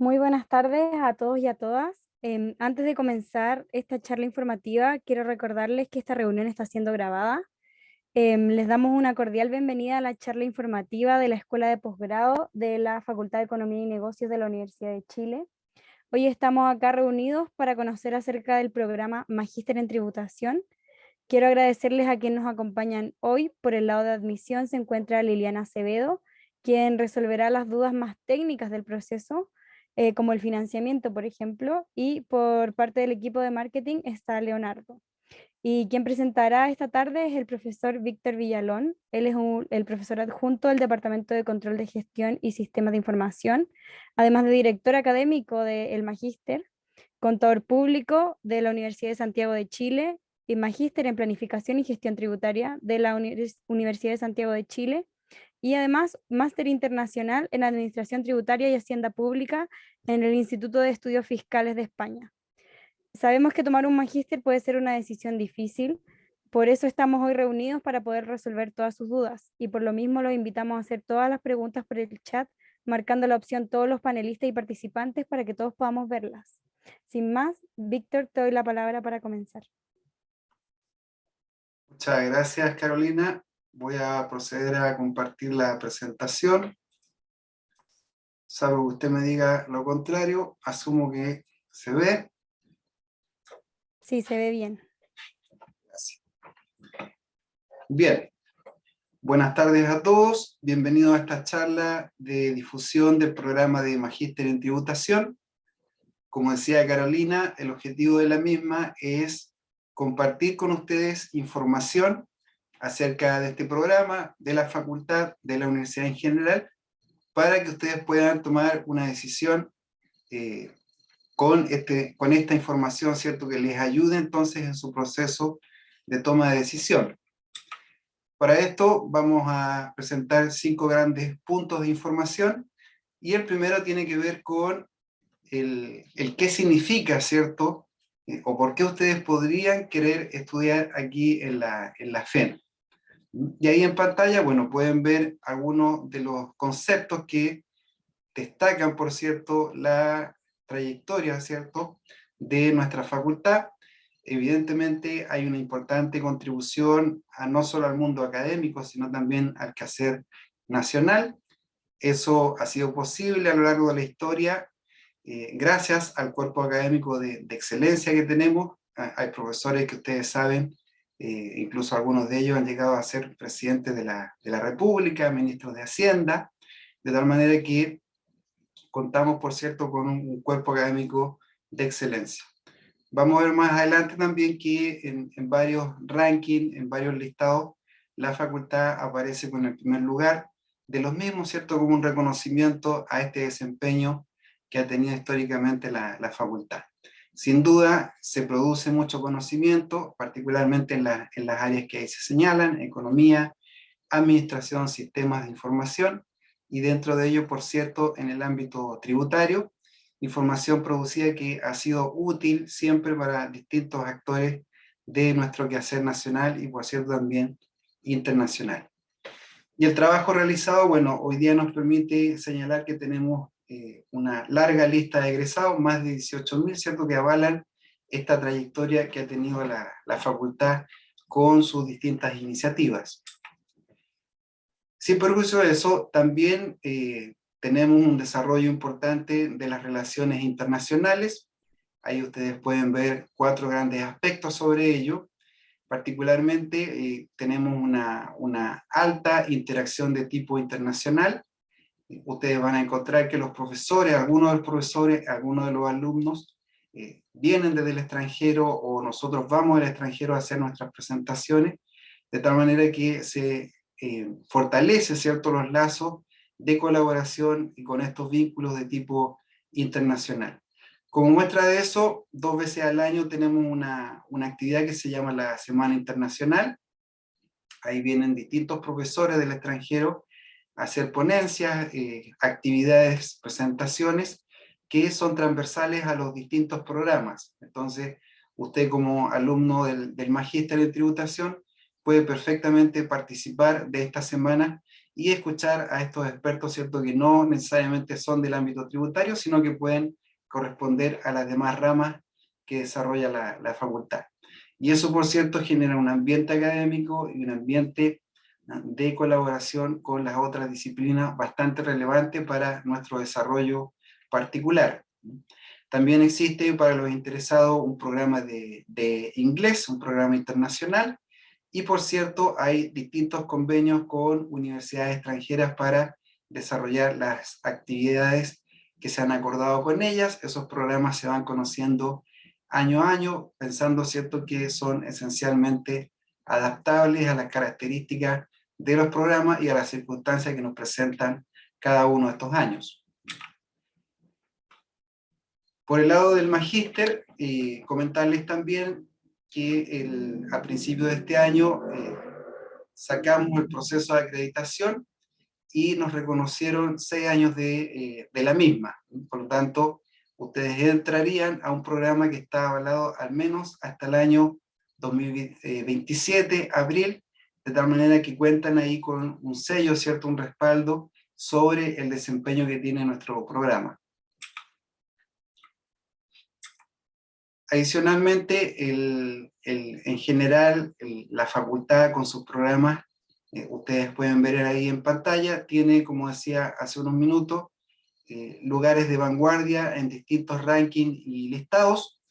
Muy buenas tardes a todos y a todas. Antes de comenzar esta charla informativa, quiero recordarles que esta reunión está siendo grabada. Les damos una cordial bienvenida a la charla informativa de la Escuela de Posgrado de la Facultad de Economía y Negocios de la Universidad de Chile. Hoy estamos acá reunidos para conocer acerca del programa Magíster en Tributación. Quiero agradecerles a quienes nos acompañan hoy. Por el lado de admisión se encuentra Liliana Acevedo, quien resolverá las dudas más técnicas del proceso, como el financiamiento, por ejemplo, y por parte del equipo de marketing está Leonardo. Y quien presentará esta tarde es el profesor Víctor Villalón. Él es el profesor adjunto del Departamento de Control de Gestión y Sistemas de Información, además de director académico del Magíster, contador público de la Universidad de Santiago de Chile y magíster en Planificación y Gestión Tributaria de la Universidad de Santiago de Chile, y además máster internacional en Administración Tributaria y Hacienda Pública en el Instituto de Estudios Fiscales de España. Sabemos que tomar un magíster puede ser una decisión difícil, por eso estamos hoy reunidos para poder resolver todas sus dudas, y por lo mismo los invitamos a hacer todas las preguntas por el chat, marcando la opción todos los panelistas y participantes para que todos podamos verlas. Sin más, Víctor, te doy la palabra para comenzar. Muchas gracias, Carolina. Voy a proceder a compartir la presentación. Salvo que usted me diga lo contrario, asumo que se ve. Sí, se ve bien. Gracias. Bien, buenas tardes a todos. Bienvenidos a esta charla de difusión del programa de Magíster en Tributación. Como decía Carolina, el objetivo de la misma es compartir con ustedes información acerca de este programa, de la facultad, de la universidad en general, para que ustedes puedan tomar una decisión con esta información, ¿cierto? Que les ayude entonces en su proceso de toma de decisión. Para esto vamos a presentar 5 grandes puntos de información, y el primero tiene que ver con el qué significa, ¿cierto? O por qué ustedes podrían querer estudiar aquí en la FEN. Y ahí en pantalla, bueno, pueden ver algunos de los conceptos que destacan, por cierto, la trayectoria, ¿cierto?, de nuestra facultad. Evidentemente hay una importante contribución no solo al mundo académico, sino también al quehacer nacional. Eso ha sido posible a lo largo de la historia, gracias al cuerpo académico de excelencia que tenemos. Hay profesores que ustedes saben, incluso algunos de ellos han llegado a ser presidentes de la República, ministros de Hacienda, de tal manera que contamos, por cierto, con un cuerpo académico de excelencia. Vamos a ver más adelante también que en varios rankings, en varios listados, la facultad aparece con el primer lugar de los mismos, ¿cierto?, como un reconocimiento a este desempeño que ha tenido históricamente la facultad. Sin duda, se produce mucho conocimiento, particularmente en las áreas que ahí se señalan: economía, administración, sistemas de información, y dentro de ello, por cierto, en el ámbito tributario, información producida que ha sido útil siempre para distintos actores de nuestro quehacer nacional y, por cierto, también internacional. Y el trabajo realizado, bueno, hoy día nos permite señalar que tenemos una larga lista de egresados, más de 18.000, ¿cierto?, que avalan esta trayectoria que ha tenido la facultad con sus distintas iniciativas. Sin perjuicio de eso, también tenemos un desarrollo importante de las relaciones internacionales. Ahí ustedes pueden ver 4 grandes aspectos sobre ello. Particularmente tenemos una alta interacción de tipo internacional. Ustedes van a encontrar que los profesores, algunos de los profesores, algunos de los alumnos vienen desde el extranjero, o nosotros vamos al extranjero a hacer nuestras presentaciones, de tal manera que se fortalece, ¿cierto?, los lazos de colaboración y con estos vínculos de tipo internacional. Como muestra de eso, 2 veces al año tenemos una actividad que se llama la Semana Internacional. Ahí vienen distintos profesores del extranjero a hacer ponencias, actividades, presentaciones que son transversales a los distintos programas. Entonces, usted como alumno del Magíster en Tributación puede perfectamente participar de esta semana y escuchar a estos expertos, ¿cierto?, que no necesariamente son del ámbito tributario, sino que pueden corresponder a las demás ramas que desarrolla la facultad. Y eso, por cierto, genera un ambiente académico y un ambiente de colaboración con las otras disciplinas bastante relevante para nuestro desarrollo particular. También existe para los interesados un programa de inglés, un programa internacional, y por cierto hay distintos convenios con universidades extranjeras para desarrollar las actividades que se han acordado con ellas. Esos programas se van conociendo año a año, pensando, ¿cierto?, que son esencialmente adaptables a las características de los programas y a las circunstancias que nos presentan cada uno de estos años. Por el lado del magíster, comentarles también que a principio de este año sacamos el proceso de acreditación y nos reconocieron 6 años de la misma. Por lo tanto, ustedes entrarían a un programa que está avalado al menos hasta el año 2027, abril, de tal manera que cuentan ahí con un sello, ¿cierto?, un respaldo sobre el desempeño que tiene nuestro programa. Adicionalmente, en general, la facultad con sus programas, ustedes pueden ver ahí en pantalla, tiene, como decía hace unos minutos, lugares de vanguardia en distintos rankings y listados.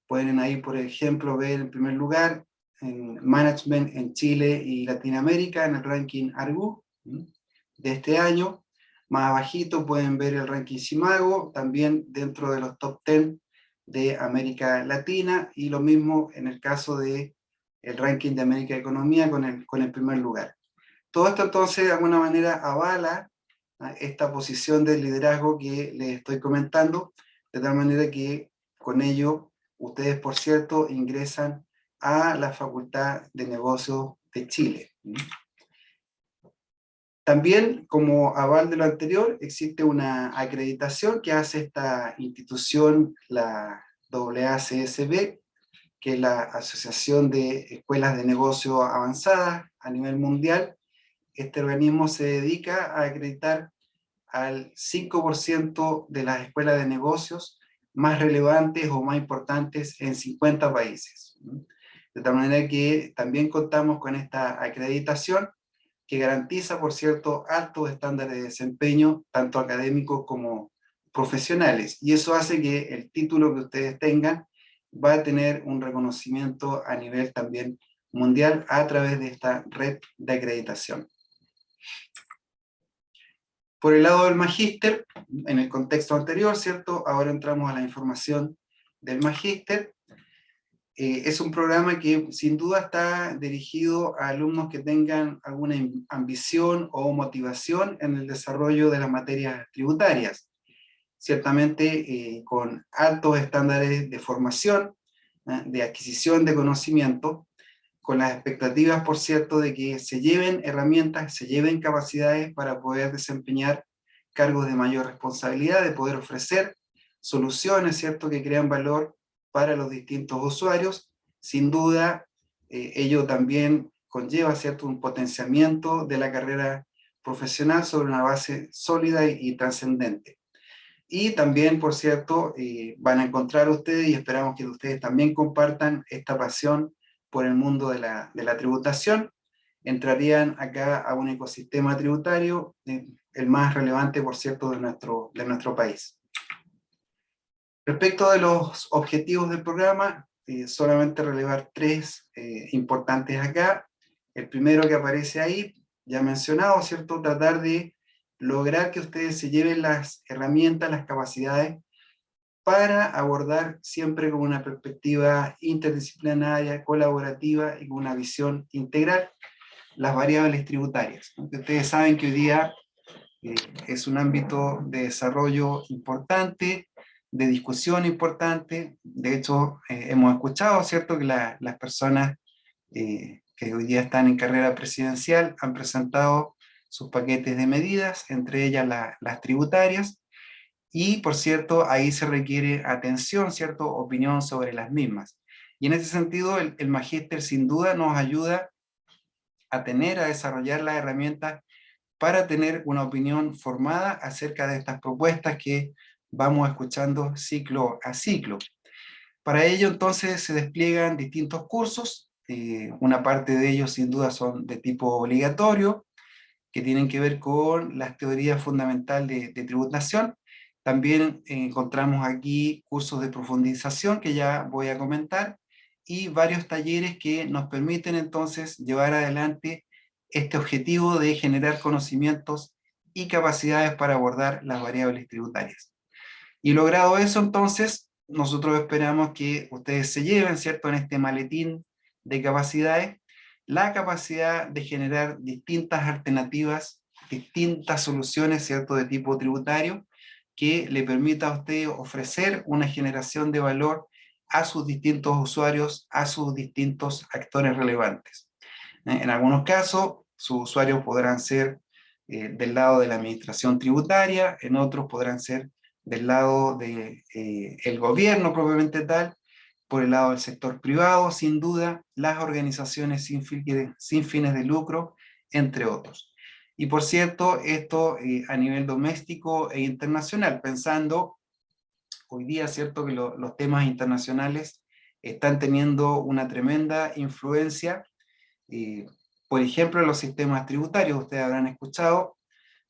Pueden ahí, por ejemplo, ver en primer lugar en Management en Chile y Latinoamérica, en el ranking Argu de este año. Más abajito pueden ver el ranking Simago, también dentro de los top 10 de América Latina, y lo mismo en el caso de el ranking de América Economía con el primer lugar. Todo esto entonces de alguna manera avala esta posición de liderazgo que les estoy comentando, de tal manera que con ello ustedes, por cierto, ingresan a la Facultad de Negocios de Chile. También, como aval de lo anterior, existe una acreditación que hace esta institución, la AACSB, que es la Asociación de Escuelas de Negocios Avanzadas a nivel mundial. Este organismo se dedica a acreditar al 5% de las escuelas de negocios más relevantes o más importantes en 50 países. De tal manera que también contamos con esta acreditación que garantiza, por cierto, altos estándares de desempeño, tanto académicos como profesionales. Y eso hace que el título que ustedes tengan va a tener un reconocimiento a nivel también mundial a través de esta red de acreditación. Por el lado del magíster, en el contexto anterior, ¿cierto? Ahora entramos a la información del magíster. Es un programa que sin duda está dirigido a alumnos que tengan alguna ambición o motivación en el desarrollo de las materias tributarias. Ciertamente con altos estándares de formación, de adquisición de conocimiento, con las expectativas, por cierto, de que se lleven herramientas, se lleven capacidades para poder desempeñar cargos de mayor responsabilidad, de poder ofrecer soluciones, ¿cierto?, que crean valor para los distintos usuarios. Sin duda, ello también conlleva, ¿cierto?, un potenciamiento de la carrera profesional sobre una base sólida y trascendente. Y también, por cierto, van a encontrar ustedes, y esperamos que ustedes también compartan esta pasión por el mundo de la tributación. Entrarían acá a un ecosistema tributario, el más relevante, por cierto, de nuestro país. Respecto de los objetivos del programa, solamente relevar 3 importantes acá. El primero que aparece ahí, ya mencionado, ¿cierto?, tratar de lograr que ustedes se lleven las herramientas, las capacidades para abordar siempre con una perspectiva interdisciplinaria, colaborativa y con una visión integral las variables tributarias. Aunque ustedes saben que hoy día es un ámbito de desarrollo importante, de discusión importante. De hecho, hemos escuchado, ¿cierto?, que las personas que hoy día están en carrera presidencial han presentado sus paquetes de medidas, entre ellas las tributarias, y por cierto, ahí se requiere atención, ¿cierto?, opinión sobre las mismas. Y en ese sentido, el magíster sin duda nos ayuda a desarrollar las herramientas para tener una opinión formada acerca de estas propuestas que vamos escuchando ciclo a ciclo. Para ello, entonces, se despliegan distintos cursos. Una parte de ellos, sin duda, son de tipo obligatorio, que tienen que ver con las teorías fundamentales de tributación. También encontramos aquí cursos de profundización, que ya voy a comentar, y varios talleres que nos permiten, entonces, llevar adelante este objetivo de generar conocimientos y capacidades para abordar las variables tributarias. Y logrado eso, entonces, nosotros esperamos que ustedes se lleven, ¿cierto?, en este maletín de capacidades, la capacidad de generar distintas alternativas, distintas soluciones, ¿cierto?, de tipo tributario, que le permita a usted ofrecer una generación de valor a sus distintos usuarios, a sus distintos actores relevantes. En algunos casos, sus usuarios podrán ser del lado de la administración tributaria, en otros podrán ser del lado del gobierno propiamente tal, por el lado del sector privado, sin duda, las organizaciones sin fines de lucro, entre otros. Y por cierto, esto a nivel doméstico e internacional, pensando hoy día, cierto, que los temas internacionales están teniendo una tremenda influencia, por ejemplo, en los sistemas tributarios. Ustedes habrán escuchado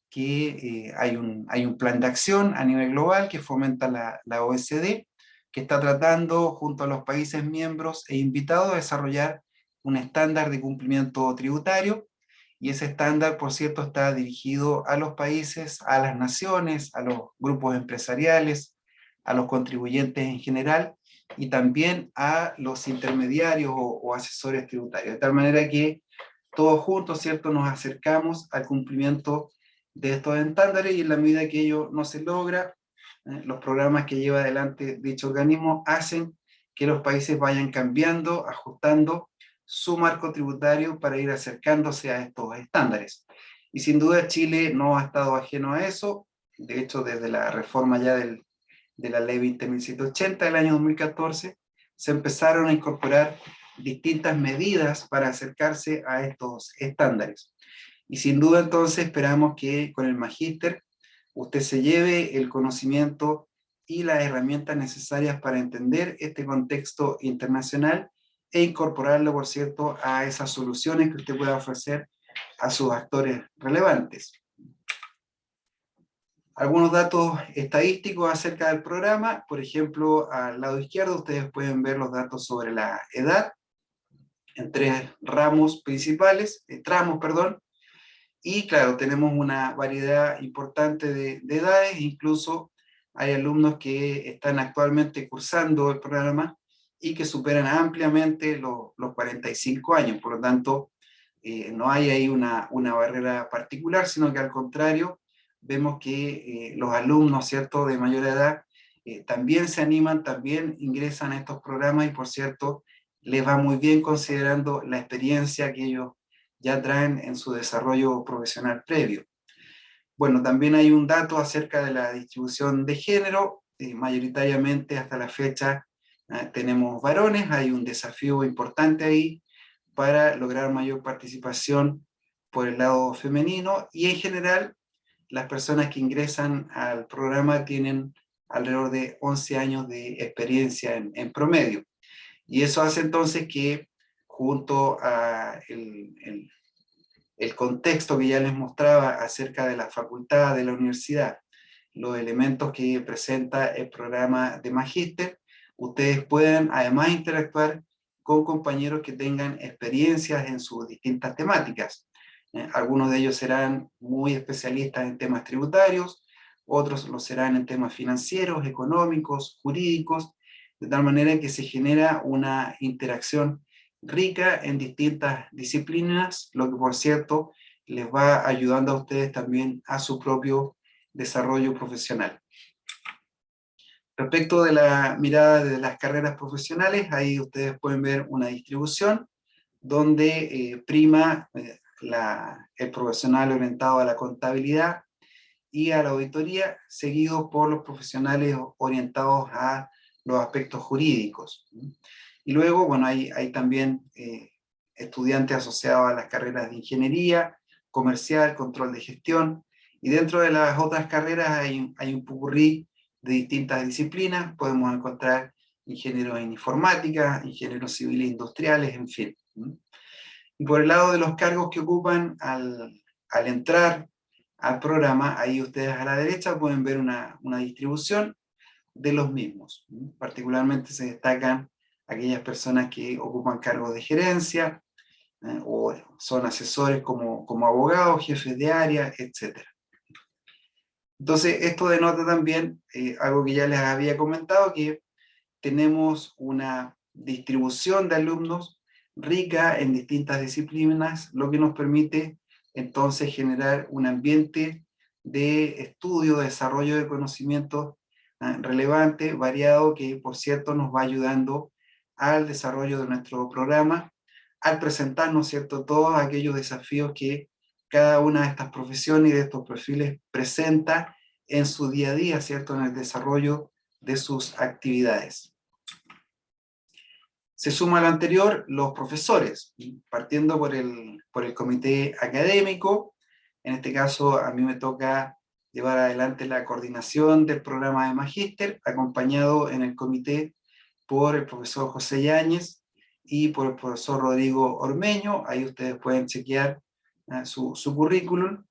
que hay un plan de acción a nivel global que fomenta la OECD, que está tratando junto a los países miembros e invitados a desarrollar un estándar de cumplimiento tributario, y ese estándar, por cierto, está dirigido a los países, a las naciones, a los grupos empresariales, a los contribuyentes en general, y también a los intermediarios o asesores tributarios, de tal manera que todos juntos, ¿cierto?, nos acercamos al cumplimiento de estos estándares, y en la medida que ello no se logra, los programas que lleva adelante dicho organismo hacen que los países vayan cambiando, ajustando su marco tributario para ir acercándose a estos estándares. Y sin duda Chile no ha estado ajeno a eso. De hecho, desde la reforma ya de la ley 20.780 del año 2014, se empezaron a incorporar distintas medidas para acercarse a estos estándares. Y sin duda entonces esperamos que con el magíster usted se lleve el conocimiento y las herramientas necesarias para entender este contexto internacional e incorporarlo, por cierto, a esas soluciones que usted pueda ofrecer a sus actores relevantes. Algunos datos estadísticos acerca del programa. Por ejemplo, al lado izquierdo ustedes pueden ver los datos sobre la edad en tres ramos principales, tramos, perdón. Y claro, tenemos una variedad importante de edades, incluso hay alumnos que están actualmente cursando el programa y que superan ampliamente los 45 años, por lo tanto, no hay ahí una barrera particular, sino que al contrario, vemos que los alumnos, ¿cierto?, de mayor edad también se animan, también ingresan a estos programas, y por cierto, les va muy bien considerando la experiencia que ellos ya traen en su desarrollo profesional previo. Bueno, también hay un dato acerca de la distribución de género. Mayoritariamente hasta la fecha tenemos varones. Hay un desafío importante ahí para lograr mayor participación por el lado femenino, y en general las personas que ingresan al programa tienen alrededor de 11 años de experiencia en promedio. Y eso hace entonces que, junto a el contexto que ya les mostraba acerca de la facultad, de la universidad, los elementos que presenta el programa de magíster, ustedes puedan además interactuar con compañeros que tengan experiencias en sus distintas temáticas. Algunos de ellos serán muy especialistas en temas tributarios, otros lo serán en temas financieros, económicos, jurídicos, de tal manera que se genera una interacción rica en distintas disciplinas, lo que por cierto les va ayudando a ustedes también a su propio desarrollo profesional. Respecto de la mirada de las carreras profesionales, ahí ustedes pueden ver una distribución donde prima el profesional orientado a la contabilidad y a la auditoría, seguido por los profesionales orientados a los aspectos jurídicos. Y luego, bueno, hay también estudiantes asociados a las carreras de ingeniería, comercial, control de gestión, y dentro de las otras carreras hay un popurrí de distintas disciplinas. Podemos encontrar ingenieros en informática, ingenieros civiles industriales, en fin. Y por el lado de los cargos que ocupan al entrar al programa, ahí ustedes a la derecha pueden ver una distribución de los mismos. Particularmente se destacan aquellas personas que ocupan cargos de gerencia, o son asesores como abogados, jefes de área, etc. Entonces, esto denota también algo que ya les había comentado, que tenemos una distribución de alumnos rica en distintas disciplinas, lo que nos permite entonces generar un ambiente de estudio, de desarrollo de conocimientos relevante, variado, que por cierto nos va ayudando al desarrollo de nuestro programa, al presentarnos, ¿cierto?, todos aquellos desafíos que cada una de estas profesiones y de estos perfiles presenta en su día a día, ¿cierto?, en el desarrollo de sus actividades. Se suma a lo anterior los profesores, partiendo por el comité académico. En este caso a mí me toca llevar adelante la coordinación del programa de magíster, acompañado en el comité por el profesor José Yáñez y por el profesor Rodrigo Ormeño. Ahí ustedes pueden chequear su currículum.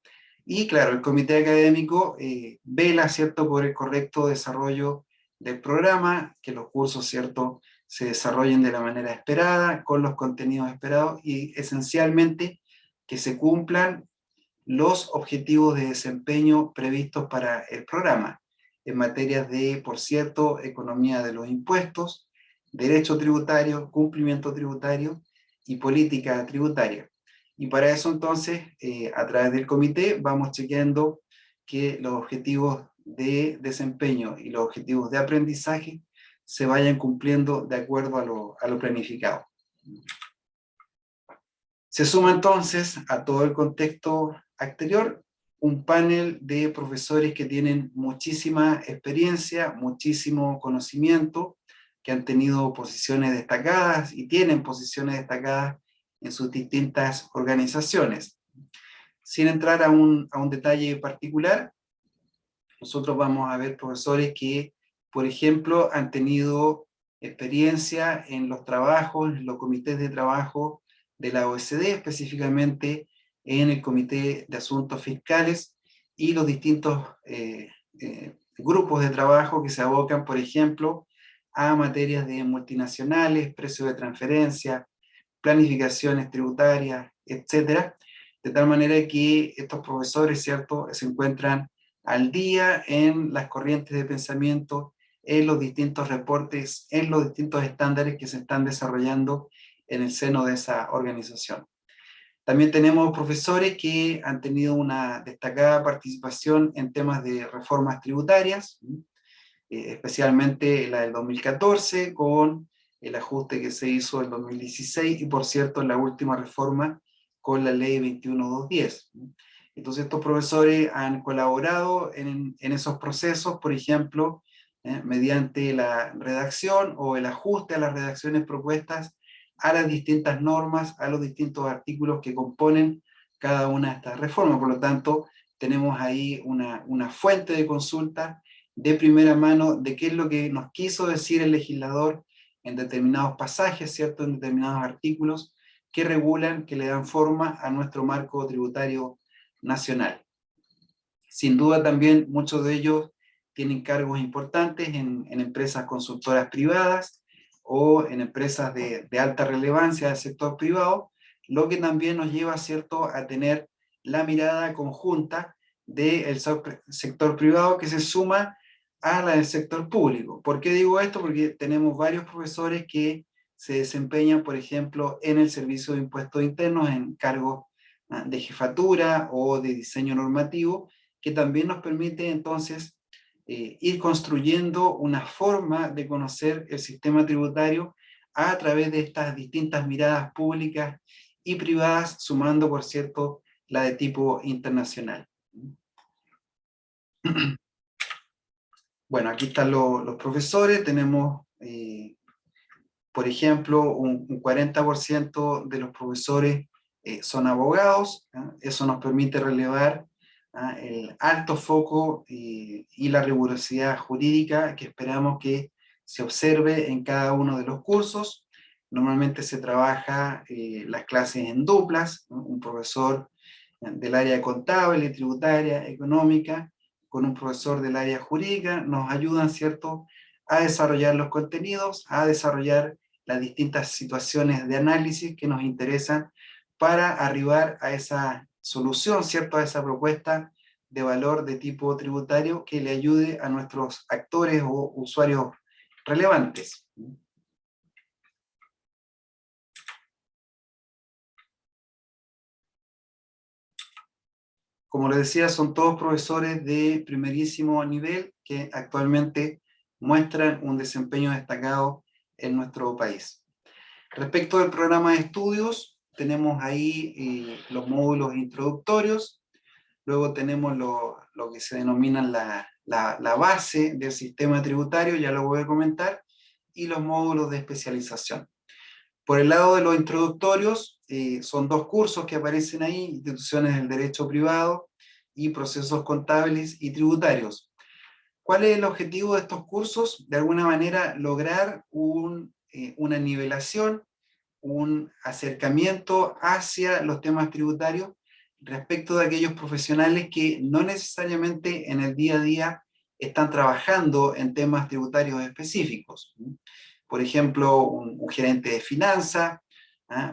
Y claro, el comité académico vela, ¿cierto?, por el correcto desarrollo del programa, que los cursos, ¿cierto?, se desarrollen de la manera esperada, con los contenidos esperados, y esencialmente que se cumplan los objetivos de desempeño previstos para el programa, en materias de, por cierto, economía de los impuestos, derecho tributario, cumplimiento tributario y política tributaria. Y para eso entonces, a través del comité, vamos chequeando que los objetivos de desempeño y los objetivos de aprendizaje se vayan cumpliendo de acuerdo a lo planificado. Se suma entonces a todo el contexto anterior un panel de profesores que tienen muchísima experiencia, muchísimo conocimiento, que han tenido posiciones destacadas y tienen posiciones destacadas en sus distintas organizaciones. Sin entrar a un detalle particular, nosotros vamos a ver profesores que, por ejemplo, han tenido experiencia en los trabajos, en los comités de trabajo de la OECD, específicamente en el Comité de Asuntos Fiscales y los distintos grupos de trabajo que se abocan, por ejemplo, a materias de multinacionales, precios de transferencia, planificaciones tributarias, etcétera, de tal manera que estos profesores, ¿cierto?, se encuentran al día en las corrientes de pensamiento, en los distintos reportes, en los distintos estándares que se están desarrollando en el seno de esa organización. También tenemos profesores que han tenido una destacada participación en temas de reformas tributarias, especialmente la del 2014, con el ajuste que se hizo en 2016, y por cierto, la última reforma con la ley 21210. Entonces estos profesores han colaborado en esos procesos, por ejemplo, mediante la redacción o el ajuste a las redacciones propuestas a las distintas normas, a los distintos artículos que componen cada una de estas reformas. Por lo tanto, tenemos ahí una fuente de consulta de primera mano de qué es lo que nos quiso decir el legislador en determinados pasajes, ¿cierto?, en determinados artículos que regulan, que le dan forma a nuestro marco tributario nacional. Sin duda también muchos de ellos tienen cargos importantes en empresas consultoras privadas o en empresas de alta relevancia del sector privado, lo que también nos lleva, ¿cierto?, a tener la mirada conjunta del sector privado que se suma a la del sector público. ¿Por qué digo esto? Porque tenemos varios profesores que se desempeñan, por ejemplo, en el Servicio de Impuestos Internos, en cargos de jefatura o de diseño normativo, que también nos permite entonces ir construyendo una forma de conocer el sistema tributario a través de estas distintas miradas públicas y privadas, sumando, por cierto, la de tipo internacional. Bueno, aquí están los profesores, tenemos Por ejemplo, un 40% de los profesores son abogados. Eso nos permite relevar el alto foco y la rigurosidad jurídica que esperamos que se observe en cada uno de los cursos. Normalmente se trabaja las clases en duplas, ¿no? Un profesor del área contable, tributaria, económica, con un profesor del área jurídica, nos ayudan, ¿cierto?, a desarrollar los contenidos, a desarrollar las distintas situaciones de análisis que nos interesan para arribar a esa solución, ¿cierto?, a esa propuesta de valor de tipo tributario que le ayude a nuestros actores o usuarios relevantes. Como les decía, son todos profesores de primerísimo nivel que actualmente muestran un desempeño destacado en nuestro país. Respecto del programa de estudios, tenemos ahí los módulos introductorios, luego tenemos lo que se denomina la base del sistema tributario, ya lo voy a comentar, y los módulos de especialización. Por el lado de los introductorios, son dos cursos que aparecen ahí: instituciones del derecho privado y procesos contables y tributarios. ¿Cuál es el objetivo de estos cursos? De alguna manera lograr una nivelación, un acercamiento hacia los temas tributarios respecto de aquellos profesionales que no necesariamente en el día a día están trabajando en temas tributarios específicos. Por ejemplo, un gerente de finanzas,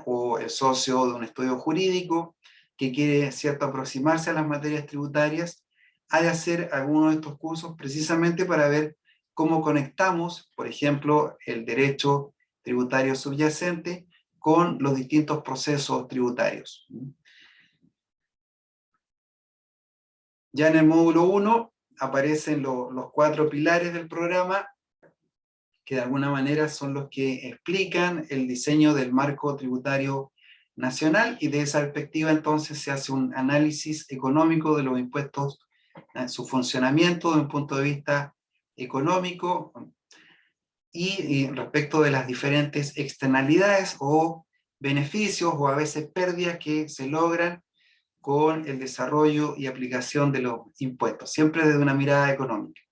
o el socio de un estudio jurídico que quiere, ¿cierto?, aproximarse a las materias tributarias, ha de hacer alguno de estos cursos precisamente para ver cómo conectamos, por ejemplo, el derecho tributario subyacente con los distintos procesos tributarios. Ya en el módulo 1 aparecen los 4 pilares del programa, que de alguna manera son los que explican el diseño del marco tributario nacional, y de esa perspectiva entonces se hace un análisis económico de los impuestos, su funcionamiento desde un punto de vista económico, y respecto de las diferentes externalidades o beneficios o a veces pérdidas que se logran con el desarrollo y aplicación de los impuestos, siempre desde una mirada económica.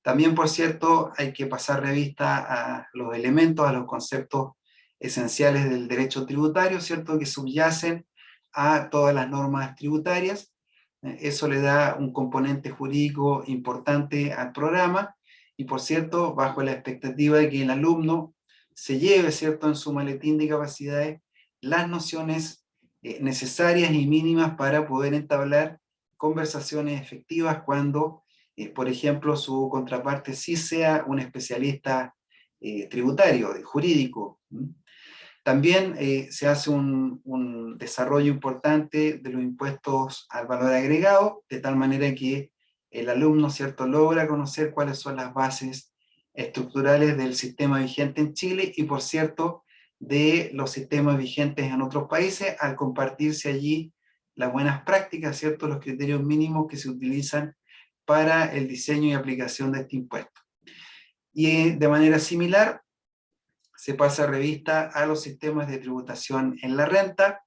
También, por cierto, hay que pasar revista a los elementos, a los conceptos esenciales del derecho tributario, ¿cierto?, que subyacen a todas las normas tributarias. Eso le da un componente jurídico importante al programa, y por cierto, bajo la expectativa de que el alumno se lleve, ¿cierto?, en su maletín de capacidades las nociones necesarias y mínimas para poder entablar conversaciones efectivas cuando, por ejemplo, su contraparte sí sea un especialista tributario, jurídico. También se hace un desarrollo importante de los impuestos al valor agregado, de tal manera que el alumno, ¿cierto?, logra conocer cuáles son las bases estructurales del sistema vigente en Chile y, por cierto, de los sistemas vigentes en otros países, al compartirse allí las buenas prácticas, ¿cierto?, los criterios mínimos que se utilizan para el diseño y aplicación de este impuesto. Y de manera similar, se pasa revista a los sistemas de tributación en la renta,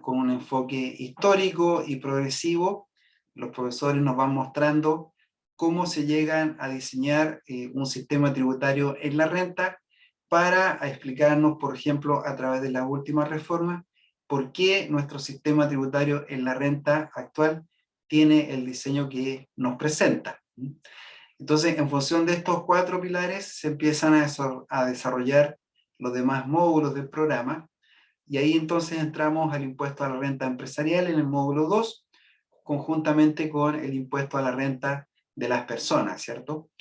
con un enfoque histórico y progresivo. Los profesores nos van mostrando cómo se llegan a diseñar un sistema tributario en la renta, para explicarnos, por ejemplo, a través de las últimas reformas, por qué nuestro sistema tributario en la renta actual tiene el diseño que nos presenta. Entonces, en función de estos 4 pilares, se empiezan a desarrollar los demás módulos del programa, y ahí entonces entramos al impuesto a la renta empresarial en el módulo 2, conjuntamente con el impuesto a la renta de las personas, ¿cierto?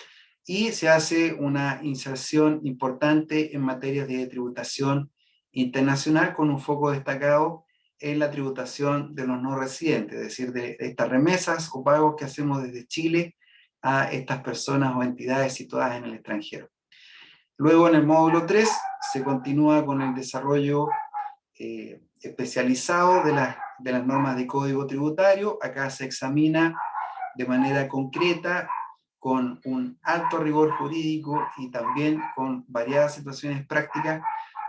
Y se hace una inserción importante en materias de tributación internacional, con un foco destacado en la tributación de los no residentes, es decir, de estas remesas o pagos que hacemos desde Chile a estas personas o entidades situadas en el extranjero. Luego, en el módulo 3, se continúa con el desarrollo especializado de las normas de código tributario. Acá se examina de manera concreta, con un alto rigor jurídico y también con variadas situaciones prácticas,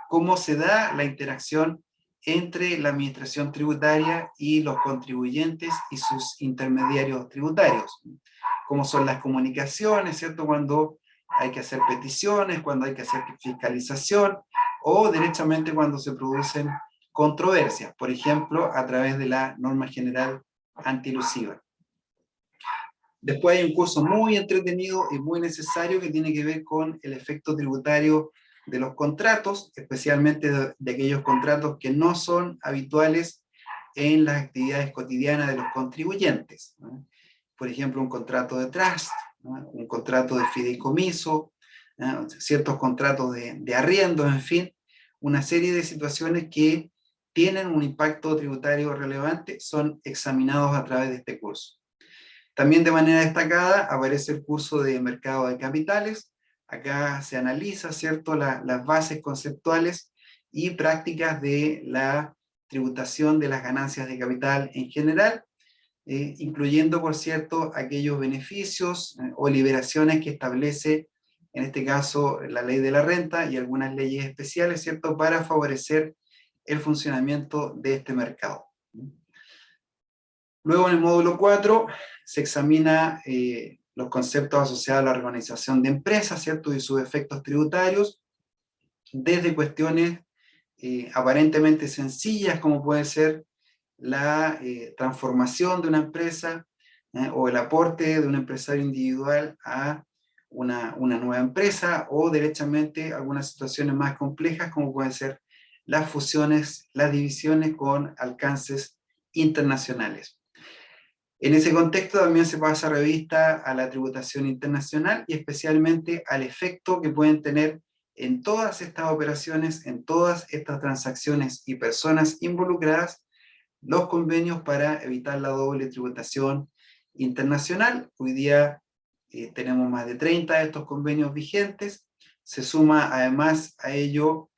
cómo se da la interacción entre la administración tributaria y los contribuyentes y sus intermediarios tributarios. Cómo son las comunicaciones, ¿cierto? Cuando hay que hacer peticiones, cuando hay que hacer fiscalización, o derechamente cuando se producen controversias, por ejemplo, a través de la norma general antielusiva. Después hay un curso muy entretenido y muy necesario que tiene que ver con el efecto tributario de los contratos, especialmente de aquellos contratos que no son habituales en las actividades cotidianas de los contribuyentes, ¿no? Por ejemplo, un contrato de trust, ¿no? Un contrato de fideicomiso, ¿no? Ciertos contratos de arriendo, en fin, una serie de situaciones que tienen un impacto tributario relevante son examinados a través de este curso. También de manera destacada aparece el curso de mercado de capitales. Acá se analiza, ¿cierto?, las bases conceptuales y prácticas de la tributación de las ganancias de capital en general, incluyendo, por cierto, aquellos beneficios o liberaciones que establece, en este caso, la ley de la renta y algunas leyes especiales, ¿cierto?, para favorecer el funcionamiento de este mercado. Luego, en el módulo 4, se examina los conceptos asociados a la organización de empresas, ¿cierto?, y sus efectos tributarios, desde cuestiones aparentemente sencillas, como puede ser la transformación de una empresa o el aporte de un empresario individual a una nueva empresa, o derechamente algunas situaciones más complejas, como pueden ser las fusiones, las divisiones con alcances internacionales. En ese contexto también se pasa revista a la tributación internacional y especialmente al efecto que pueden tener en todas estas operaciones, en todas estas transacciones y personas involucradas, los convenios para evitar la doble tributación internacional. Hoy día tenemos más de 30 de estos convenios vigentes. Se suma además a ello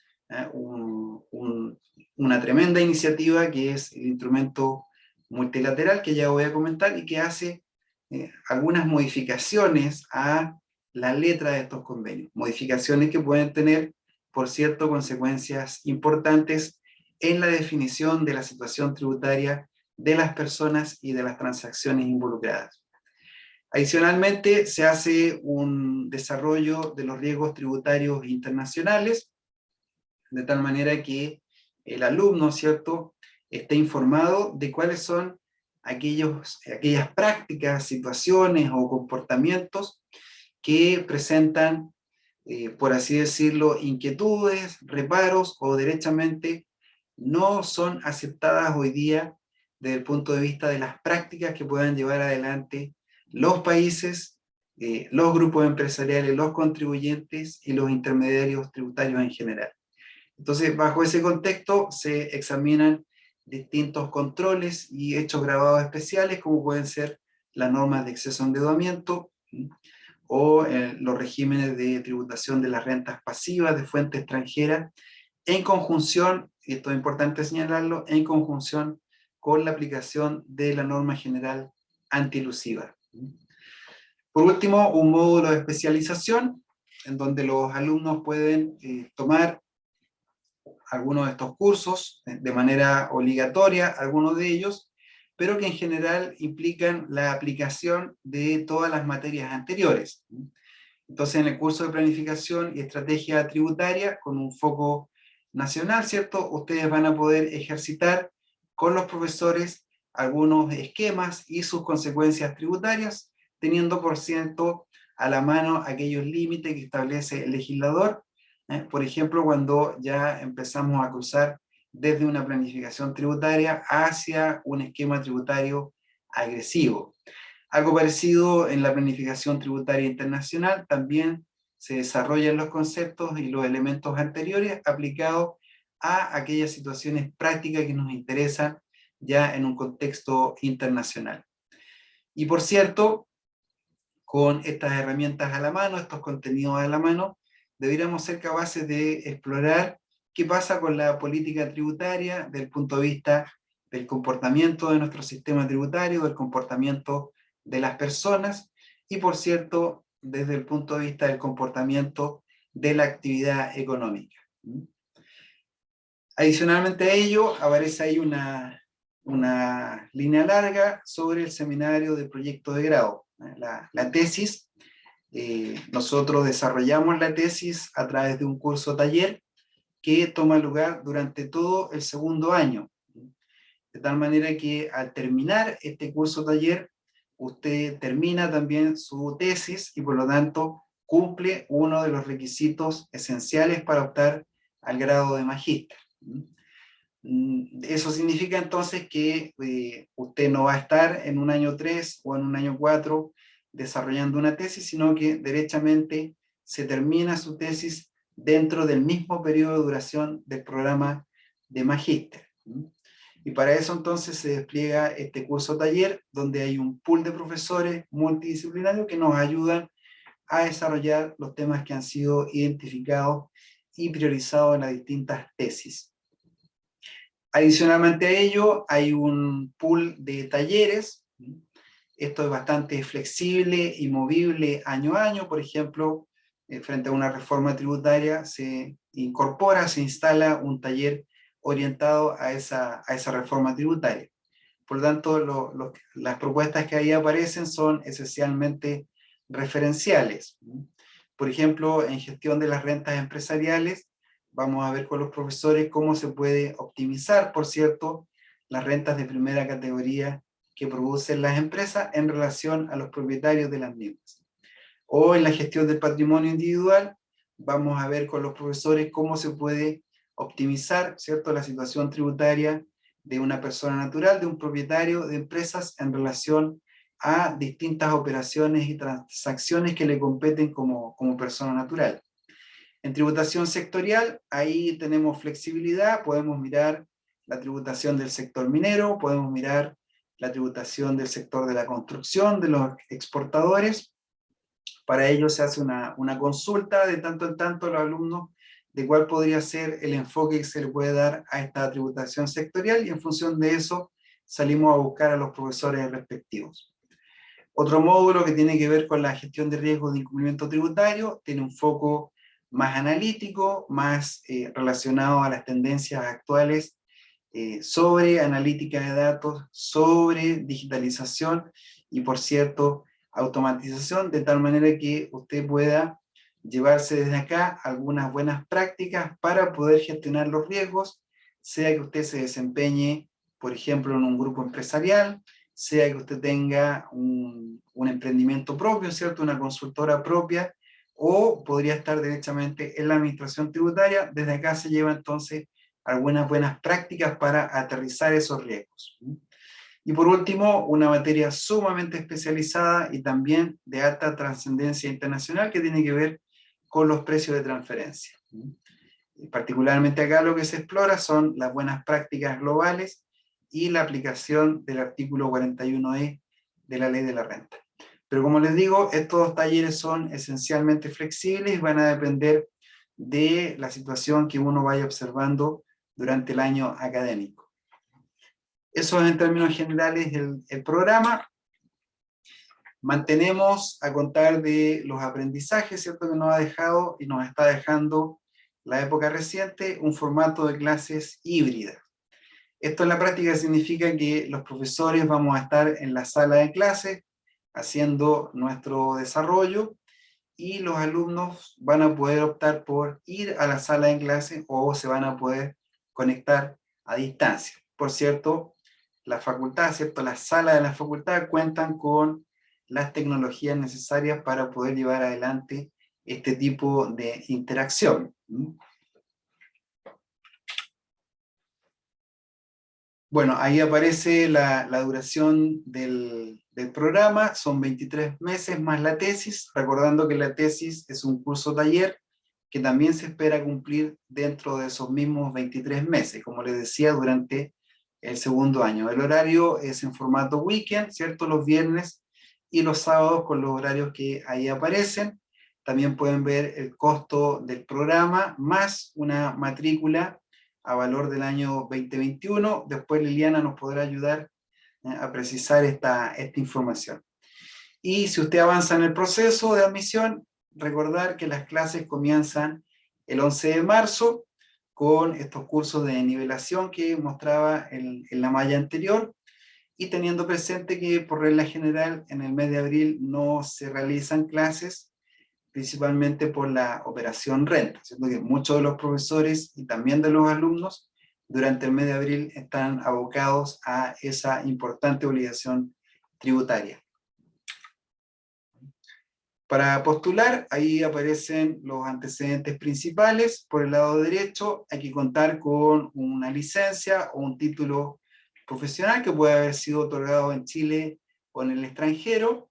una tremenda iniciativa que es el instrumento multilateral, que ya voy a comentar, y que hace algunas modificaciones a la letra de estos convenios. Modificaciones que pueden tener, por cierto, consecuencias importantes en la definición de la situación tributaria de las personas y de las transacciones involucradas. Adicionalmente, se hace un desarrollo de los riesgos tributarios internacionales, de tal manera que el alumno, ¿cierto?, esté informado de cuáles son aquellas prácticas, situaciones o comportamientos que presentan, por así decirlo, inquietudes, reparos o derechamente no son aceptadas hoy día desde el punto de vista de las prácticas que puedan llevar adelante los países, los grupos empresariales, los contribuyentes y los intermediarios tributarios en general. Entonces, bajo ese contexto se examinan distintos controles y hechos gravados especiales, como pueden ser las normas de exceso de endeudamiento o los regímenes de tributación de las rentas pasivas de fuente extranjera, en conjunción, y esto es importante señalarlo, en conjunción con la aplicación de la norma general antielusiva. Por último, un módulo de especialización, en donde los alumnos pueden tomar algunos de estos cursos de manera obligatoria, algunos de ellos, pero que en general implican la aplicación de todas las materias anteriores. Entonces, en el curso de planificación y estrategia tributaria, con un foco nacional, ¿cierto?, ustedes van a poder ejercitar con los profesores algunos esquemas y sus consecuencias tributarias, teniendo por cierto a la mano aquellos límites que establece el legislador. Por ejemplo, cuando ya empezamos a cruzar desde una planificación tributaria hacia un esquema tributario agresivo. Algo parecido en la planificación tributaria internacional, también se desarrollan los conceptos y los elementos anteriores aplicados a aquellas situaciones prácticas que nos interesan ya en un contexto internacional. Y por cierto, con estas herramientas a la mano, estos contenidos a la mano, deberíamos ser capaces de explorar qué pasa con la política tributaria desde el punto de vista del comportamiento de nuestro sistema tributario, del comportamiento de las personas y, por cierto, desde el punto de vista del comportamiento de la actividad económica. Adicionalmente a ello, aparece ahí una línea larga sobre el seminario de proyecto de grado, la tesis. Nosotros desarrollamos la tesis a través de un curso taller que toma lugar durante todo el segundo año. De tal manera que al terminar este curso taller, usted termina también su tesis y por lo tanto cumple uno de los requisitos esenciales para optar al grado de magíster. Eso significa entonces que usted no va a estar en un año 3 o en un año 4 desarrollando una tesis, sino que derechamente se termina su tesis dentro del mismo periodo de duración del programa de magíster. Y para eso entonces se despliega este curso taller, donde hay un pool de profesores multidisciplinarios que nos ayudan a desarrollar los temas que han sido identificados y priorizados en las distintas tesis. Adicionalmente a ello, hay un pool de talleres. Esto es bastante flexible y movible año a año. Por ejemplo, frente a una reforma tributaria, se incorpora, se instala un taller orientado a esa reforma tributaria. Por lo tanto, las propuestas que ahí aparecen son esencialmente referenciales. Por ejemplo, en gestión de las rentas empresariales, vamos a ver con los profesores cómo se puede optimizar, por cierto, las rentas de primera categoría que producen las empresas en relación a los propietarios de las mismas. O en la gestión del patrimonio individual, vamos a ver con los profesores cómo se puede optimizar, ¿cierto?, la situación tributaria de una persona natural, de un propietario de empresas en relación a distintas operaciones y transacciones que le competen como persona natural. En tributación sectorial, ahí tenemos flexibilidad, podemos mirar la tributación del sector minero, podemos mirar la tributación del sector de la construcción, de los exportadores. Para ello se hace una consulta de tanto en tanto a los alumnos de cuál podría ser el enfoque que se le puede dar a esta tributación sectorial, y en función de eso salimos a buscar a los profesores respectivos. Otro módulo que tiene que ver con la gestión de riesgos de incumplimiento tributario tiene un foco más analítico, más relacionado a las tendencias actuales sobre analítica de datos, sobre digitalización y, por cierto, automatización, de tal manera que usted pueda llevarse desde acá algunas buenas prácticas para poder gestionar los riesgos, sea que usted se desempeñe, por ejemplo, en un grupo empresarial, sea que usted tenga un emprendimiento propio, ¿cierto?, una consultora propia, o podría estar directamente en la administración tributaria. Desde acá se lleva entonces algunas buenas prácticas para aterrizar esos riesgos. Y por último, una materia sumamente especializada y también de alta trascendencia internacional que tiene que ver con los precios de transferencia. Particularmente acá lo que se explora son las buenas prácticas globales y la aplicación del artículo 41E de la Ley de la Renta. Pero como les digo, estos dos talleres son esencialmente flexibles y van a depender de la situación que uno vaya observando durante el año académico. Eso es en términos generales el programa. Mantenemos, a contar de los aprendizajes, ¿cierto?, que nos ha dejado y nos está dejando la época reciente, un formato de clases híbridas. Esto en la práctica significa que los profesores vamos a estar en la sala de clases haciendo nuestro desarrollo, y los alumnos van a poder optar por ir a la sala de clase o se van a poder conectar a distancia. Por cierto, la facultad, ¿cierto?, las salas de la facultad cuentan con las tecnologías necesarias para poder llevar adelante este tipo de interacción. Bueno, ahí aparece la duración del programa, son 23 meses más la tesis, recordando que la tesis es un curso taller que también se espera cumplir dentro de esos mismos 23 meses, como les decía, durante el segundo año. El horario es en formato weekend, ¿cierto?, los viernes y los sábados con los horarios que ahí aparecen. También pueden ver el costo del programa, más una matrícula a valor del año 2021. Después Liliana nos podrá ayudar a precisar esta información. Y si usted avanza en el proceso de admisión, recordar que las clases comienzan el 11 de marzo, con estos cursos de nivelación que mostraba en la malla anterior, y teniendo presente que por regla general en el mes de abril no se realizan clases, principalmente por la operación renta, siendo que muchos de los profesores y también de los alumnos durante el mes de abril están abocados a esa importante obligación tributaria. Para postular, ahí aparecen los antecedentes principales. Por el lado derecho hay que contar con una licencia o un título profesional que puede haber sido otorgado en Chile o en el extranjero,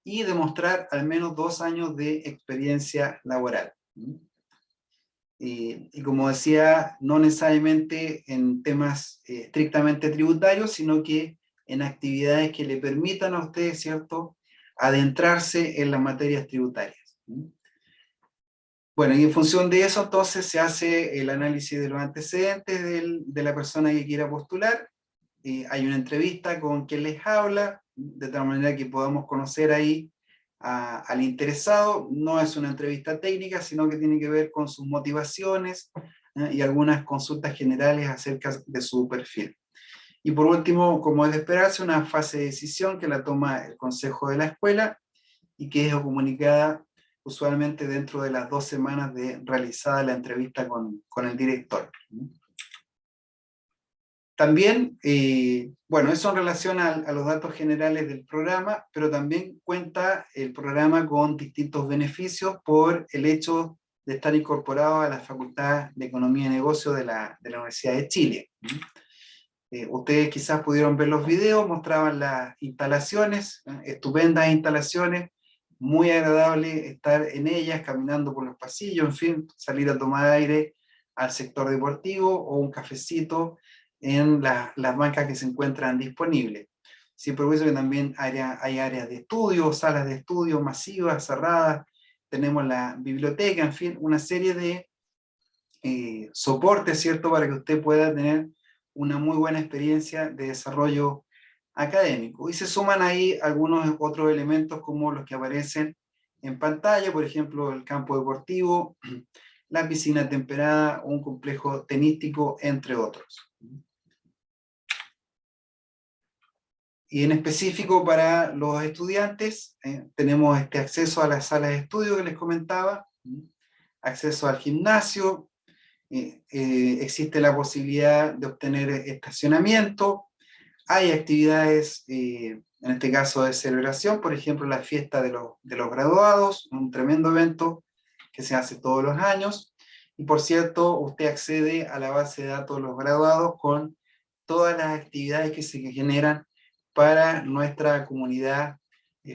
y demostrar al menos 2 años de experiencia laboral. Y como decía, no necesariamente en temas estrictamente tributarios, sino que en actividades que le permitan a ustedes, ¿cierto?, adentrarse en las materias tributarias. Bueno, y en función de eso, entonces, se hace el análisis de los antecedentes de la persona que quiera postular. Hay una entrevista con quien les habla, de tal manera que podamos conocer ahí al interesado. No es una entrevista técnica, sino que tiene que ver con sus motivaciones y algunas consultas generales acerca de su perfil. Y por último, como es de esperarse, una fase de decisión que la toma el consejo de la escuela y que es comunicada usualmente dentro de las 2 semanas de realizada la entrevista con el director. También, bueno, eso en relación a los datos generales del programa, pero también cuenta el programa con distintos beneficios por el hecho de estar incorporado a la Facultad de Economía y Negocio de la Universidad de Chile. Ustedes quizás pudieron ver los videos, mostraban las instalaciones, estupendas instalaciones, muy agradable estar en ellas, caminando por los pasillos, en fin, salir a tomar aire al sector deportivo o un cafecito en las bancas que se encuentran disponibles. Sin perjuicio que también hay áreas de estudio, salas de estudio masivas, cerradas, tenemos la biblioteca, en fin, una serie de soportes, ¿cierto?, para que usted pueda tener una muy buena experiencia de desarrollo académico. Y se suman ahí algunos otros elementos como los que aparecen en pantalla, por ejemplo, el campo deportivo, la piscina temperada, un complejo tenístico, entre otros. Y en específico para los estudiantes, tenemos este acceso a las salas de estudio que les comentaba, acceso al gimnasio, existe la posibilidad de obtener estacionamiento, hay actividades, en este caso de celebración, por ejemplo la fiesta de los graduados, un tremendo evento que se hace todos los años, y por cierto, usted accede a la base de datos de los graduados con todas las actividades que se generan para nuestra comunidad,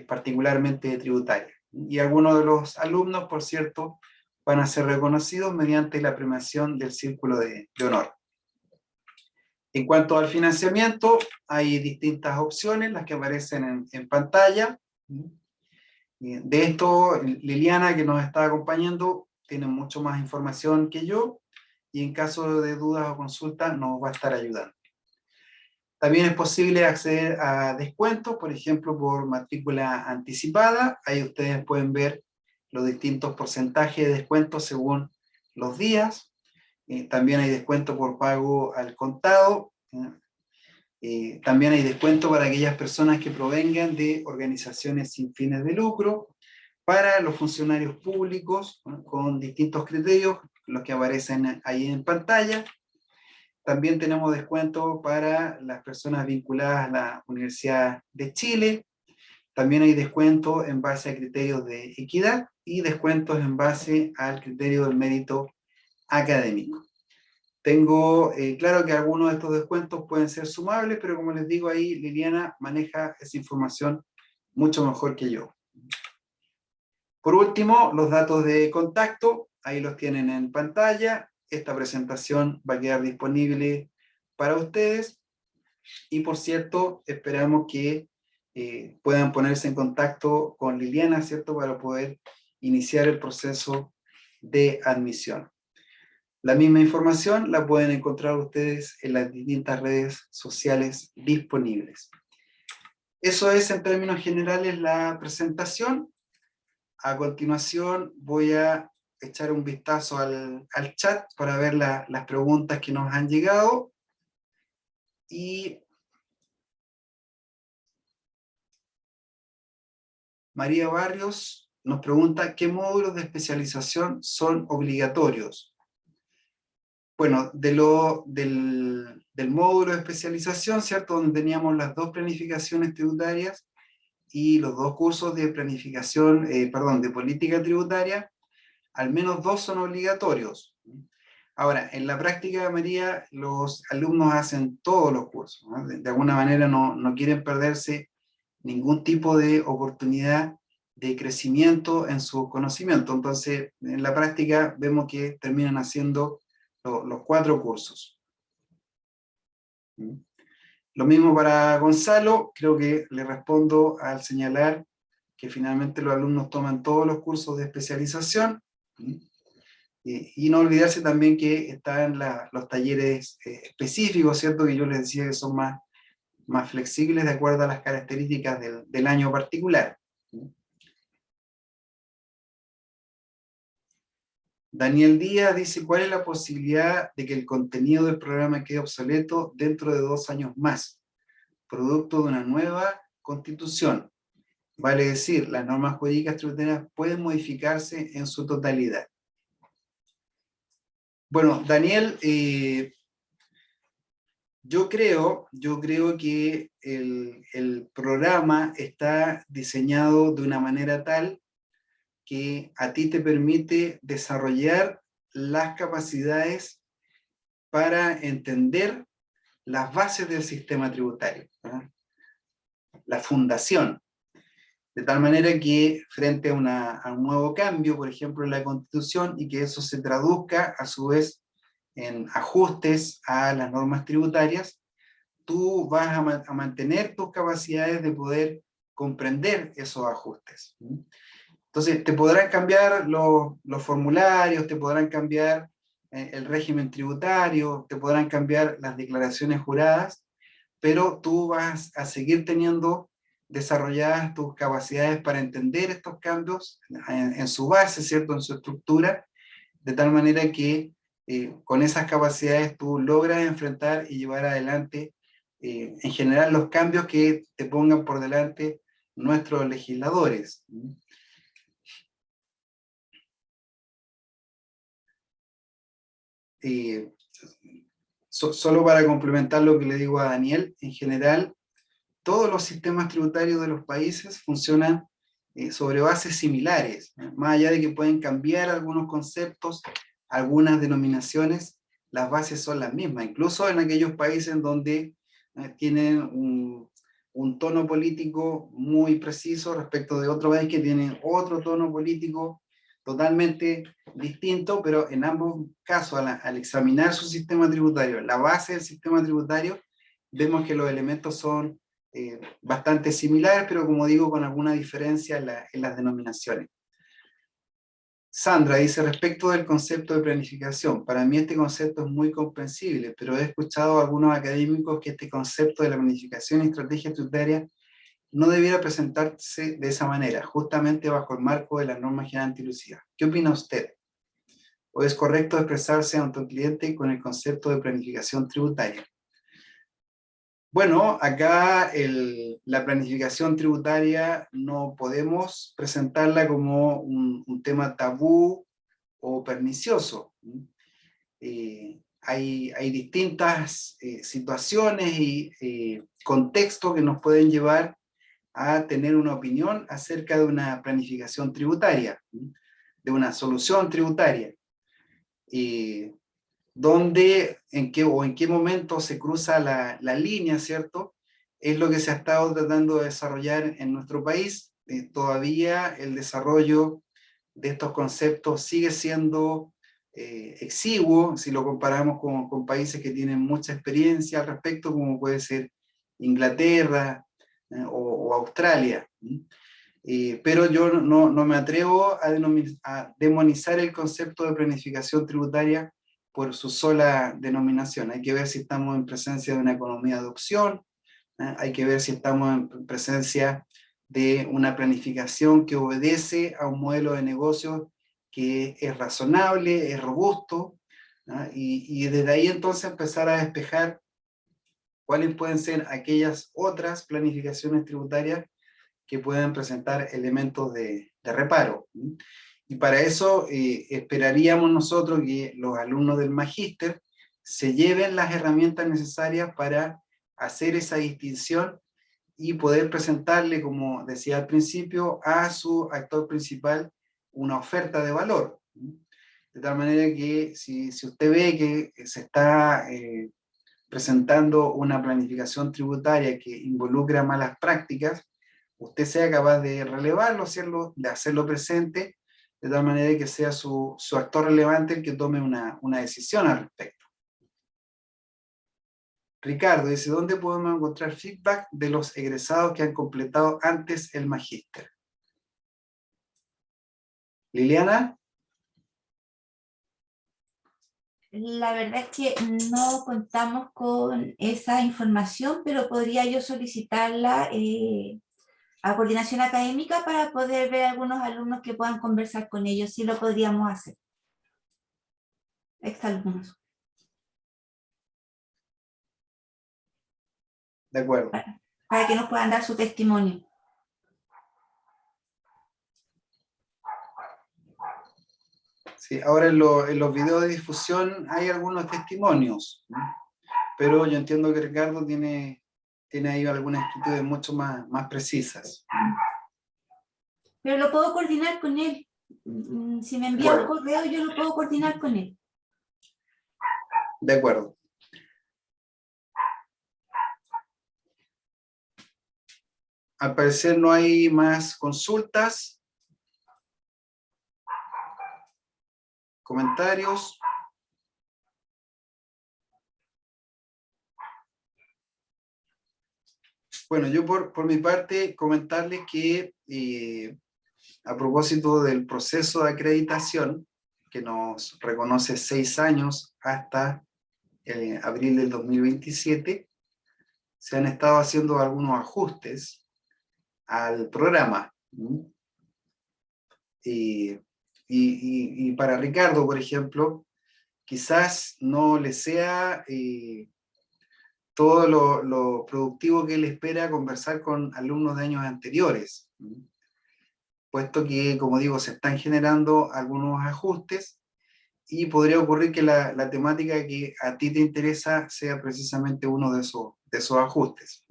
particularmente tributaria. Y algunos de los alumnos, por cierto, van a ser reconocidos mediante la premiación del Círculo de Honor. En cuanto al financiamiento, hay distintas opciones, las que aparecen en pantalla. De esto, Liliana, que nos está acompañando, tiene mucho más información que yo, y en caso de dudas o consultas nos va a estar ayudando. También es posible acceder a descuentos, por ejemplo, por matrícula anticipada. Ahí ustedes pueden ver los distintos porcentajes de descuento según los días. También hay descuento por pago al contado. También hay descuento para aquellas personas que provengan de organizaciones sin fines de lucro, para los funcionarios públicos, con distintos criterios, los que aparecen ahí en pantalla. También tenemos descuento para las personas vinculadas a la Universidad de Chile. También hay descuento en base a criterios de equidad y descuentos en base al criterio del mérito académico. Tengo claro que algunos de estos descuentos pueden ser sumables, pero como les digo ahí, Liliana maneja esa información mucho mejor que yo. Por último, los datos de contacto, ahí los tienen en pantalla. Esta presentación va a quedar disponible para ustedes. Y por cierto, esperamos que puedan ponerse en contacto con Liliana, ¿cierto?, para poder iniciar el proceso de admisión. La misma información la pueden encontrar ustedes en las distintas redes sociales disponibles. Eso es en términos generales la presentación. A continuación voy a echar un vistazo al chat para ver las preguntas que nos han llegado. Y María Barrios nos pregunta, ¿qué módulos de especialización son obligatorios? Bueno, del módulo de especialización, ¿cierto? Donde teníamos las dos planificaciones tributarias y los dos cursos de planificación, de política tributaria, al menos dos son obligatorios. Ahora, en la práctica, María, los alumnos hacen todos los cursos, ¿no? De alguna manera no quieren perderse ningún tipo de oportunidad de crecimiento en su conocimiento. Entonces, en la práctica vemos que terminan haciendo los 4 cursos. Lo mismo para Gonzalo, creo que le respondo al señalar que finalmente los alumnos toman todos los cursos de especialización. Y no olvidarse también que están los talleres específicos, ¿cierto? Que yo les decía que son más flexibles de acuerdo a las características del año particular. Daniel Díaz dice, ¿cuál es la posibilidad de que el contenido del programa quede obsoleto dentro de 2 años más? Producto de una nueva constitución. Vale decir, las normas jurídicas tributarias pueden modificarse en su totalidad. Bueno, Daniel, yo creo que el programa está diseñado de una manera tal que a ti te permite desarrollar las capacidades para entender las bases del sistema tributario, ¿no? La fundación. De tal manera que frente a un nuevo cambio, por ejemplo, en la Constitución, y que eso se traduzca a su vez en ajustes a las normas tributarias, tú vas a mantener tus capacidades de poder comprender esos ajustes. Entonces, te podrán cambiar los formularios, te podrán cambiar el régimen tributario, te podrán cambiar las declaraciones juradas, pero tú vas a seguir teniendo desarrolladas tus capacidades para entender estos cambios en su base, ¿cierto? En su estructura, de tal manera que con esas capacidades tú logras enfrentar y llevar adelante, en general, los cambios que te pongan por delante nuestros legisladores. Solo para complementar lo que le digo a Daniel, en general, todos los sistemas tributarios de los países funcionan sobre bases similares, más allá de que pueden cambiar algunos conceptos, algunas denominaciones, las bases son las mismas, incluso en aquellos países en donde tienen un tono político muy preciso respecto de otro país que tiene otro tono político totalmente distinto, pero en ambos casos, al examinar su sistema tributario, la base del sistema tributario, vemos que los elementos son bastante similares, pero como digo, con alguna diferencia en las denominaciones. Sandra dice, respecto del concepto de planificación, para mí este concepto es muy comprensible, pero he escuchado a algunos académicos que este concepto de la planificación y estrategia tributaria no debiera presentarse de esa manera, justamente bajo el marco de la norma general antilucida. ¿Qué opina usted? ¿O es correcto expresarse ante un cliente con el concepto de planificación tributaria? Bueno, acá la planificación tributaria no podemos presentarla como un tema tabú o pernicioso. Hay distintas situaciones y contextos que nos pueden llevar a tener una opinión acerca de una planificación tributaria, de una solución tributaria. ¿Dónde, en qué momento se cruza la línea, ¿cierto? Es lo que se ha estado tratando de desarrollar en nuestro país. Todavía el desarrollo de estos conceptos sigue siendo exiguo, si lo comparamos con países que tienen mucha experiencia al respecto, como puede ser Inglaterra o Australia. Pero yo no me atrevo a demonizar el concepto de planificación tributaria por su sola denominación. Hay que ver si estamos en presencia de una economía de opción, hay que ver si estamos en presencia de una planificación que obedece a un modelo de negocio que es razonable, es robusto, ¿ah? Y desde ahí entonces empezar a despejar cuáles pueden ser aquellas otras planificaciones tributarias que puedan presentar elementos de reparo. Y para eso esperaríamos nosotros que los alumnos del magíster se lleven las herramientas necesarias para hacer esa distinción y poder presentarle, como decía al principio, a su actor principal una oferta de valor. De tal manera que si usted ve que se está presentando una planificación tributaria que involucra malas prácticas, usted sea capaz de relevarlo, de hacerlo presente, de tal manera que sea su actor relevante el que tome una decisión al respecto. Ricardo dice, ¿dónde podemos encontrar feedback de los egresados que han completado antes el magíster? Liliana. La verdad es que no contamos con esa información, pero podría yo solicitarla a coordinación académica para poder ver algunos alumnos que puedan conversar con ellos. Sí lo podríamos hacer. Exalumnos. De acuerdo. Para que nos puedan dar su testimonio. Sí, ahora en los videos de difusión hay algunos testimonios, ¿no? Pero yo entiendo que Ricardo tiene ahí algunas actitudes mucho más precisas. Pero lo puedo coordinar con él. Si me envía un correo, yo lo puedo coordinar con él. De acuerdo. Al parecer no hay más consultas, comentarios. Bueno, yo por mi parte comentarles que a propósito del proceso de acreditación, que nos reconoce 6 años hasta abril del 2027, se han estado haciendo algunos ajustes al programa. Y para Ricardo, por ejemplo, quizás no le sea todo lo productivo que él espera conversar con alumnos de años anteriores, puesto que, como digo, se están generando algunos ajustes y podría ocurrir que la temática que a ti te interesa sea precisamente uno de esos ajustes.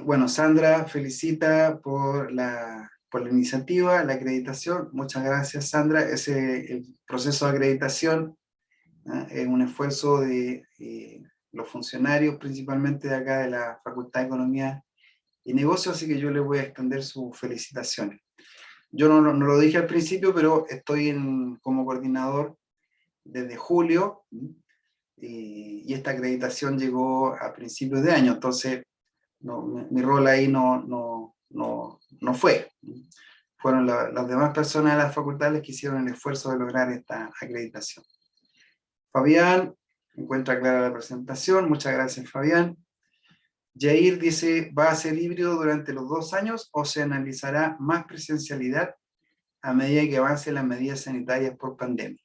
Bueno, Sandra felicita por la iniciativa, la acreditación. Muchas gracias, Sandra. El proceso de acreditación es un esfuerzo de los funcionarios, principalmente de acá de la Facultad de Economía y Negocios, así que yo les voy a extender sus felicitaciones. Yo no lo dije al principio, pero estoy como coordinador desde julio, y esta acreditación llegó a principios de año, entonces mi rol ahí no fue. Fueron las demás personas de la facultad las que hicieron el esfuerzo de lograr esta acreditación. Fabián, encuentra clara la presentación, muchas gracias Fabián. Jair dice, ¿va a ser híbrido durante los 2 años o se analizará más presencialidad a medida que avancen las medidas sanitarias por pandemia?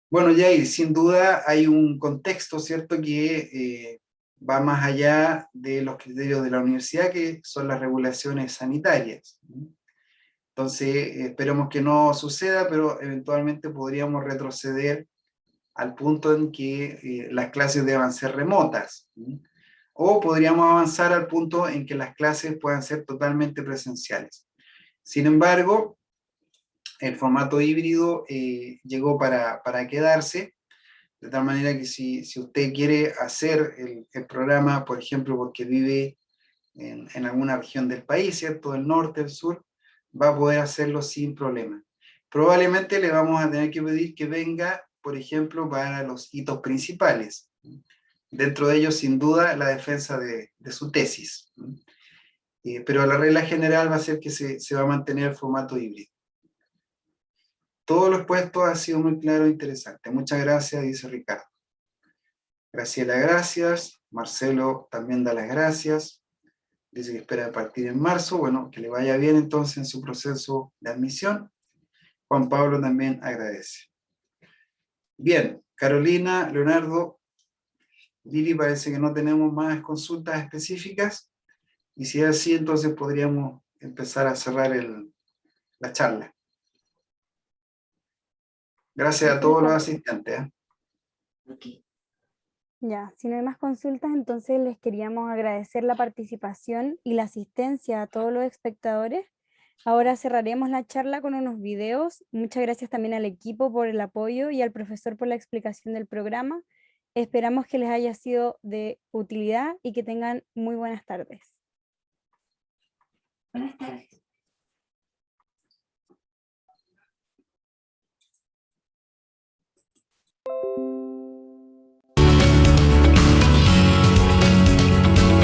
Bueno, Jair, sin duda hay un contexto, ¿cierto?, que va más allá de los criterios de la universidad, que son las regulaciones sanitarias. Entonces, esperemos que no suceda, pero eventualmente podríamos retroceder al punto en que las clases deban ser remotas. O podríamos avanzar al punto en que las clases puedan ser totalmente presenciales. Sin embargo, el formato híbrido llegó para quedarse, de tal manera que si usted quiere hacer el programa, por ejemplo, porque vive en alguna región del país, ¿cierto?, del norte, del sur, va a poder hacerlo sin problema. Probablemente le vamos a tener que pedir que venga, por ejemplo, para los hitos principales. Dentro de ellos, sin duda, la defensa de su tesis. Pero la regla general va a ser que se va a mantener el formato híbrido. Todo lo expuesto ha sido muy claro e interesante. Muchas gracias, dice Ricardo. Graciela, gracias. Marcelo también da las gracias. dice que espera partir en marzo. Bueno, que le vaya bien entonces en su proceso de admisión. Juan Pablo también agradece. Bien, Carolina, Leonardo, Lili, parece que no tenemos más consultas específicas. Y si es así, entonces podríamos empezar a cerrar la charla. Gracias a todos los asistentes. Ok. Ya, si no hay más consultas, entonces les queríamos agradecer la participación y la asistencia a todos los espectadores. Ahora cerraremos la charla con unos videos. Muchas gracias también al equipo por el apoyo y al profesor por la explicación del programa. Esperamos que les haya sido de utilidad y que tengan muy buenas tardes. Buenas tardes.